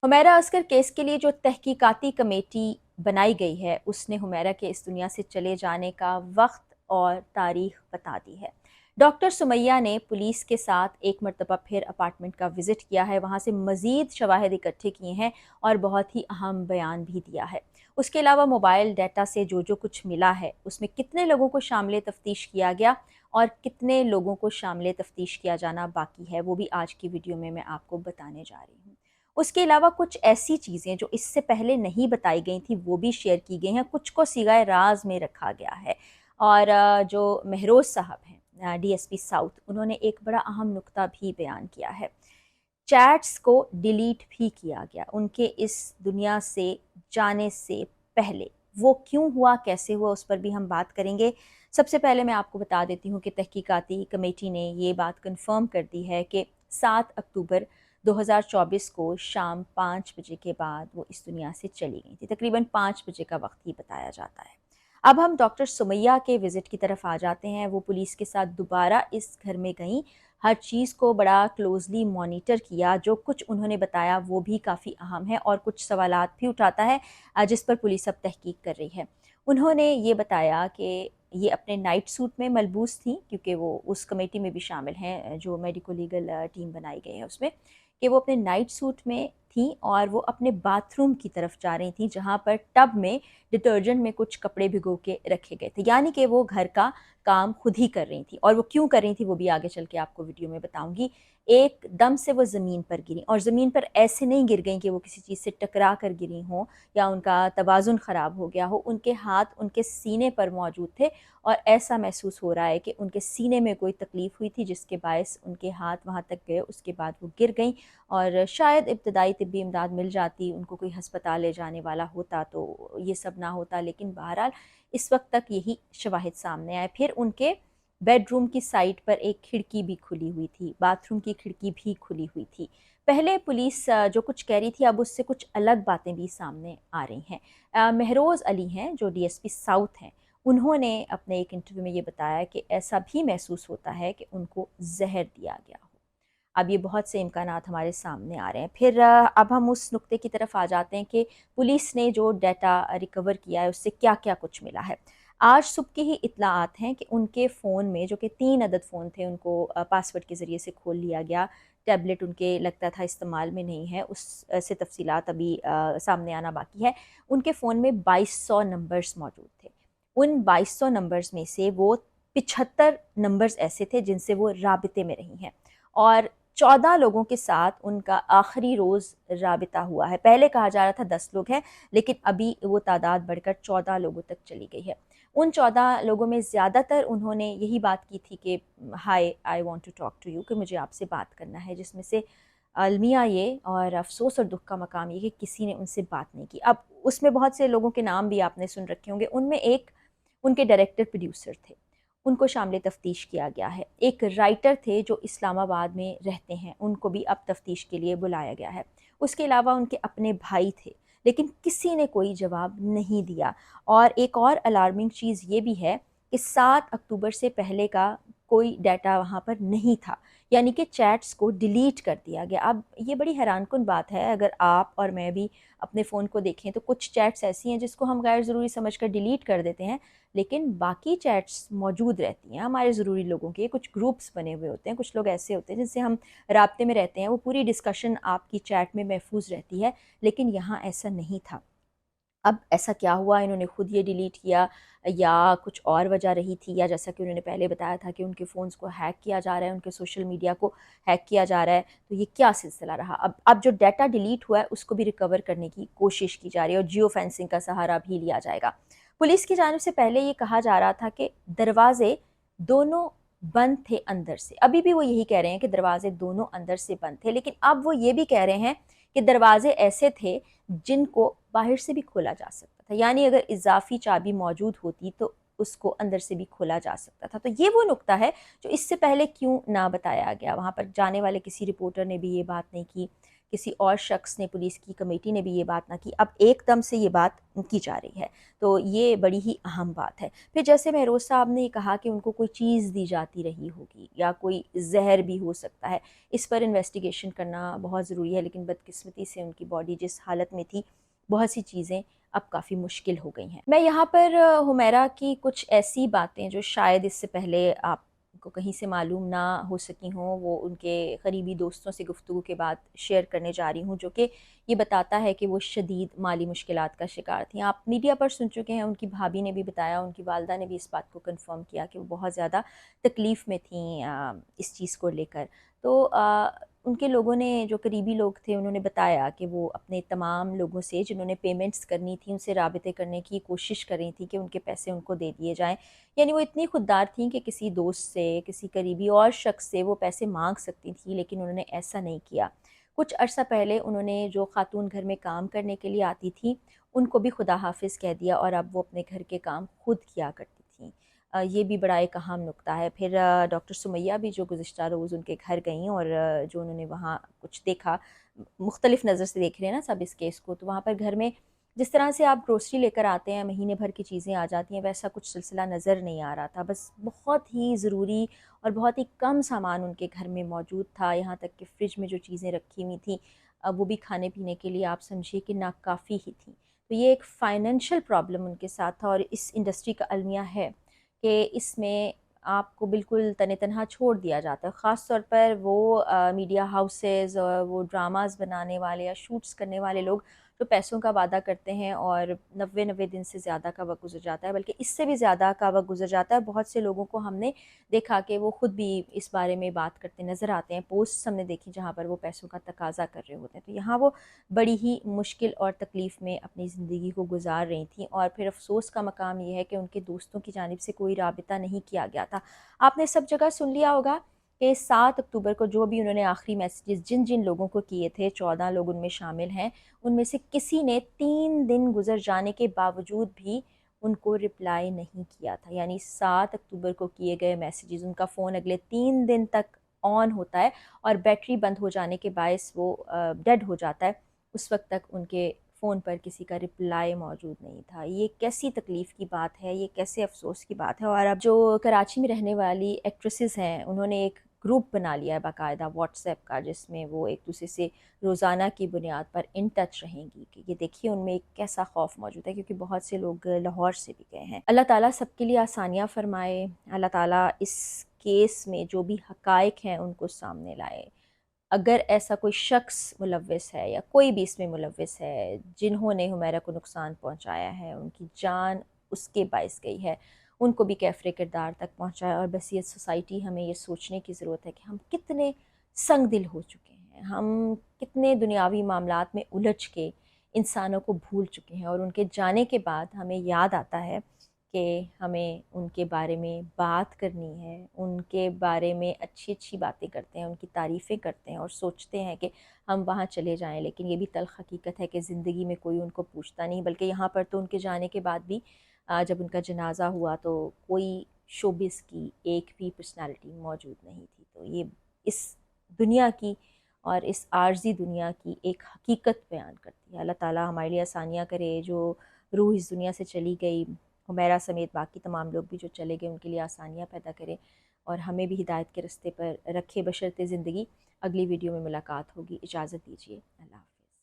Humaira Asghar case के लिए जो तहकीकाती कमेटी बनाई गई है उसने हुमैरा के इस दुनिया से चले जाने का वक्त और तारीख बता दी है। डॉक्टर सुमैया ने पुलिस के साथ एक मरतबा फिर अपार्टमेंट का विज़िट किया है, वहाँ से मज़ीद शवाहिद इकट्ठे किए हैं और बहुत ही अहम बयान भी दिया है। उसके अलावा मोबाइल डाटा से जो जो कुछ मिला है उसमें कितने लोगों को शामिल तफ्तीश किया गया और कितने लोगों को शामिल तफ्तीश किया जाना बाकी है, वो भी आज की वीडियो में मैं आपको बताने जा रही हूँ। उसके अलावा कुछ ऐसी चीज़ें जो इससे पहले नहीं बताई गई थी वो भी शेयर की गई हैं, कुछ को सिगाए राज में रखा गया है। और जो महरोज़ साहब हैं, डीएसपी साउथ, उन्होंने एक बड़ा अहम नुक्ता भी बयान किया है। चैट्स को डिलीट भी किया गया उनके इस दुनिया से जाने से पहले। वो क्यों हुआ, कैसे हुआ, उस पर भी हम बात करेंगे। सबसे पहले मैं आपको बता देती हूँ कि तहकीकाती कमेटी ने ये बात कंफर्म कर दी है कि 7 अक्टूबर 2024 को शाम 5 बजे के बाद वो इस दुनिया से चली गई थी। तकरीबन 5 बजे का वक्त ही बताया जाता है। अब हम डॉक्टर सुमैया के विज़िट की तरफ आ जाते हैं। वो पुलिस के साथ दोबारा इस घर में गईं, हर चीज़ को बड़ा क्लोजली मॉनिटर किया। जो कुछ उन्होंने बताया वो भी काफ़ी अहम है और कुछ सवालात भी उठाता है जिस पर पुलिस अब तहकीक कर रही है। उन्होंने ये बताया कि ये अपने नाइट सूट में मलबूस थी, क्योंकि वो उस कमेटी में भी शामिल हैं जो मेडिको लीगल टीम बनाई गई है उसमें, कि वो अपने नाइट सूट में थी और वो अपने बाथरूम की तरफ जा रही थी जहाँ पर टब में डिटर्जेंट में कुछ कपड़े भिगो के रखे गए थे। यानी कि वो घर का काम खुद ही कर रही थी और वो क्यों कर रही थी वो भी आगे चल के आपको वीडियो में बताऊंगी। एकदम से वो ज़मीन पर गिरी और ज़मीन पर ऐसे नहीं गिर गई कि वो किसी चीज़ से टकरा कर गिरी हों या उनका तवाज़ुन ख़राब हो गया हो। उनके हाथ उनके सीने पर मौजूद थे और ऐसा महसूस हो रहा है कि उनके सीने में कोई तकलीफ़ हुई थी जिसके बायस उनके हाथ वहाँ तक गए। उसके बाद वो गिर गई और शायद इब्तदाई तिब्बी इमदाद मिल जाती, उनको कोई हस्पताल ले जाने वाला होता तो ये सब ना होता। लेकिन बहरहाल इस वक्त तक यही शवाहिद सामने आए। फिर उनके बेडरूम की साइड पर एक खिड़की भी खुली हुई थी, बाथरूम की खिड़की भी खुली हुई थी। पहले पुलिस जो कुछ कह रही थी अब उससे कुछ अलग बातें भी सामने आ रही हैं। महरोज़ अली हैं जो डीएसपी साउथ हैं, उन्होंने अपने एक इंटरव्यू में ये बताया कि ऐसा भी महसूस होता है कि उनको जहर दिया गया हो। अब ये बहुत से इम्कानात हमारे सामने आ रहे हैं। फिर अब हम उस नुक्ते की तरफ आ जाते हैं कि पुलिस ने जो डाटा रिकवर किया है उससे क्या क्या कुछ मिला है। आज सुबह की ही इत्तलाआत हैं कि उनके फ़ोन में, जो कि 3 अदद फ़ोन थे, उनको पासवर्ड के ज़रिए से खोल लिया गया। टैबलेट उनके लगता था इस्तेमाल में नहीं है, उस से तफसीलात अभी सामने आना बाकी है। उनके फ़ोन में 2200 नंबर्स मौजूद थे। उन 2200 नंबर्स में से वो 75 नंबर्स ऐसे थे जिनसे वो राबिते में रही हैं और 14 लोगों के साथ उनका आखिरी रोज़ राबिता हुआ है। पहले कहा जा रहा था 10 लोग हैं, लेकिन अभी वो तादाद बढ़कर 14 लोगों तक चली गई है। उन 14 लोगों में ज़्यादातर उन्होंने यही बात की थी कि hi I want to talk to you, कि मुझे आपसे बात करना है, जिसमें से अलमिया ये और अफ़सोस और दुःख का मकाम ये कि किसी ने उनसे बात नहीं की। अब उसमें बहुत से लोगों के नाम भी आपने सुन रखे होंगे, उनमें एक उनके डायरेक्टर प्रोड्यूसर थे, उनको शामिल तफ्तीश किया गया है। एक राइटर थे जो इस्लामाबाद में रहते हैं, उनको भी अब तफ्तीश के लिए बुलाया गया है। उसके अलावा उनके अपने भाई थे, लेकिन किसी ने कोई जवाब नहीं दिया। और एक और अलार्मिंग चीज़ ये भी है कि 7 अक्टूबर से पहले का कोई डाटा वहाँ पर नहीं था, यानी कि चैट्स को डिलीट कर दिया गया। अब ये बड़ी हैरानकुन बात है, अगर आप और मैं भी अपने फ़ोन को देखें तो कुछ चैट्स ऐसी हैं जिसको हम गैर ज़रूरी समझकर डिलीट कर देते हैं, लेकिन बाकी चैट्स मौजूद रहती हैं हमारे ज़रूरी लोगों के। कुछ ग्रुप्स बने हुए होते हैं, कुछ लोग ऐसे होते हैं जिनसे हम राब्ते में रहते हैं, वो पूरी डिस्कशन आपकी चैट में महफूज रहती है, लेकिन यहाँ ऐसा नहीं था। अब ऐसा क्या हुआ, इन्होंने खुद ये डिलीट किया या कुछ और वजह रही थी, या जैसा कि उन्होंने पहले बताया था कि उनके फ़ोन्स को हैक किया जा रहा है, उनके सोशल मीडिया को हैक किया जा रहा है, तो ये क्या सिलसिला रहा। अब जो डाटा डिलीट हुआ है उसको भी रिकवर करने की कोशिश की जा रही है और जियो फेंसिंग का सहारा भी लिया जाएगा। पुलिस की जानिब से पहले ये कहा जा रहा था कि दरवाजे दोनों बंद थे अंदर से, अभी भी वो यही कह रहे हैं कि दरवाजे दोनों अंदर से बंद थे, लेकिन अब वो ये भी कह रहे हैं कि दरवाजे ऐसे थे जिनको बाहर से भी खोला जा सकता था, यानी अगर इजाफी चाबी मौजूद होती तो उसको अंदर से भी खोला जा सकता था। तो ये वो नुक्ता है जो इससे पहले क्यों ना बताया गया, वहाँ पर जाने वाले किसी रिपोर्टर ने भी ये बात नहीं की। کسی اور شخص نے، پولیس کی کمیٹی نے بھی یہ بات نہ کی، اب ایک دم سے یہ بات کی جا رہی ہے، تو یہ بڑی ہی اہم بات ہے۔ پھر جیسے مہروز صاحب نے کہا کہ ان کو کوئی چیز دی جاتی رہی ہوگی یا کوئی زہر بھی ہو سکتا ہے، اس پر انویسٹیگیشن کرنا بہت ضروری ہے، لیکن بدقسمتی سے ان کی باڈی جس حالت میں تھی، بہت سی چیزیں اب کافی مشکل ہو گئی ہیں۔ میں یہاں پر حمیرہ کی کچھ ایسی باتیں جو شاید اس سے پہلے آپ کو کہیں سے معلوم نہ ہو سکی ہوں، وہ ان کے قریبی دوستوں سے گفتگو کے بعد شیئر کرنے جا رہی ہوں، جو کہ یہ بتاتا ہے کہ وہ شدید مالی مشکلات کا شکار تھیں۔ آپ میڈیا پر سن چکے ہیں، ان کی بھابھی نے بھی بتایا، ان کی والدہ نے بھی اس بات کو کنفرم کیا کہ وہ بہت زیادہ تکلیف میں تھیں اس چیز کو لے کر۔ تو ان کے لوگوں نے، جو قریبی لوگ تھے، انہوں نے بتایا کہ وہ اپنے تمام لوگوں سے جنہوں نے پیمنٹس کرنی تھی، ان سے رابطے کرنے کی کوشش کر رہی تھیں کہ ان کے پیسے ان کو دے دیے جائیں، یعنی وہ اتنی خوددار تھیں کہ کسی دوست سے، کسی قریبی اور شخص سے وہ پیسے مانگ سکتی تھیں، لیکن انہوں نے ایسا نہیں کیا۔ کچھ عرصہ پہلے انہوں نے جو خاتون گھر میں کام کرنے کے لیے آتی تھیں، ان کو بھی خدا حافظ کہہ دیا، اور اب وہ اپنے گھر کے کام خود کیا کرتی تھیں۔ یہ بھی بڑا ایک اہم نکتہ ہے۔ پھر ڈاکٹر سمیہ بھی جو گزشتہ روز ان کے گھر گئیں، اور جو انہوں نے وہاں کچھ دیکھا، مختلف نظر سے دیکھ رہے ہیں نا سب اس کیس کو، تو وہاں پر گھر میں جس طرح سے آپ گروسری لے کر آتے ہیں، مہینے بھر کی چیزیں آ جاتی ہیں، ویسا کچھ سلسلہ نظر نہیں آ رہا تھا۔ بس بہت ہی ضروری اور بہت ہی کم سامان ان کے گھر میں موجود تھا، یہاں تک کہ فریج میں جو چیزیں رکھی ہوئی تھیں وہ بھی کھانے پینے کے لیے آپ سمجھیے کہ ناکافی ہی تھیں۔ تو یہ ایک فائنینشیل پرابلم ان کے ساتھ تھا، اور اس انڈسٹری کا المیہ ہے کہ اس میں آپ کو بالکل تن تنہا چھوڑ دیا جاتا ہے، خاص طور پر وہ میڈیا ہاؤسز اور وہ ڈراماز بنانے والے یا شوٹس کرنے والے لوگ جو پیسوں کا وعدہ کرتے ہیں، اور 90 دن سے زیادہ کا وقت گزر جاتا ہے، بلکہ اس سے بھی زیادہ کا وقت گزر جاتا ہے۔ بہت سے لوگوں کو ہم نے دیکھا کہ وہ خود بھی اس بارے میں بات کرتے نظر آتے ہیں، پوسٹس ہم نے دیکھی جہاں پر وہ پیسوں کا تقاضا کر رہے ہوتے ہیں۔ تو یہاں وہ بڑی ہی مشکل اور تکلیف میں اپنی زندگی کو گزار رہی تھیں، اور پھر افسوس کا مقام یہ ہے کہ ان کے دوستوں کی جانب سے کوئی رابطہ نہیں کیا گیا تھا۔ آپ نے سب جگہ سن لیا ہوگا کہ 7 اکتوبر کو جو بھی انہوں نے آخری میسیجز جن جن لوگوں کو کیے تھے، 14 لوگ ان میں شامل ہیں، ان میں سے کسی نے 3 دن گزر جانے کے باوجود بھی ان کو رپلائی نہیں کیا تھا، یعنی 7 اکتوبر کو کیے گئے میسیجز، ان کا فون اگلے 3 دن تک آن ہوتا ہے، اور بیٹری بند ہو جانے کے باعث وہ ڈیڈ ہو جاتا ہے، اس وقت تک ان کے فون پر کسی کا رپلائی موجود نہیں تھا۔ یہ کیسی تکلیف کی بات ہے، یہ کیسے افسوس کی بات ہے۔ اور اب جو کراچی میں رہنے والی ایکٹریسز ہیں، انہوں نے ایک گروپ بنا لیا ہے باقاعدہ واٹس ایپ کا، جس میں وہ ایک دوسرے سے روزانہ کی بنیاد پر ان ٹچ رہیں گی، کہ یہ دیکھیے ان میں ایک کیسا خوف موجود ہے، کیونکہ بہت سے لوگ لاہور سے بھی گئے ہیں۔ اللہ تعالیٰ سب کے لیے آسانیاں فرمائے، اللہ تعالیٰ اس کیس میں جو بھی حقائق ہیں ان کو سامنے لائے۔ اگر ایسا کوئی شخص ملوث ہے یا کوئی بھی اس میں ملوث ہے جنہوں نے حمیرہ کو نقصان پہنچایا ہے، ان کی جان اس کے باعث گئی ہے، ان کو بھی کیفر کردار تک پہنچایا۔ اور بس یہ سوسائٹی، ہمیں یہ سوچنے کی ضرورت ہے کہ ہم کتنے سنگ دل ہو چکے ہیں، ہم کتنے دنیاوی معاملات میں الجھ کے انسانوں کو بھول چکے ہیں، اور ان کے جانے کے بعد ہمیں یاد آتا ہے کہ ہمیں ان کے بارے میں بات کرنی ہے، ان کے بارے میں اچھی اچھی باتیں کرتے ہیں، ان کی تعریفیں کرتے ہیں، اور سوچتے ہیں کہ ہم وہاں چلے جائیں۔ لیکن یہ بھی تلخ حقیقت ہے کہ زندگی میں کوئی ان کو پوچھتا نہیں، بلکہ یہاں پر تو ان کے جانے کے بعد بھی جب ان کا جنازہ ہوا تو کوئی شوبز کی ایک بھی پرسنالٹی موجود نہیں تھی۔ تو یہ اس دنیا کی اور اس عارضی دنیا کی ایک حقیقت بیان کرتی ہے۔ اللہ تعالیٰ ہمارے لیے آسانیاں کرے، جو روح اس دنیا سے چلی گئی، حمیرہ سمیت باقی تمام لوگ بھی جو چلے گئے، ان کے لیے آسانیاں پیدا کرے، اور ہمیں بھی ہدایت کے رستے پر رکھے، بشرط زندگی۔ اگلی ویڈیو میں ملاقات ہوگی، اجازت دیجیے، اللہ حافظ۔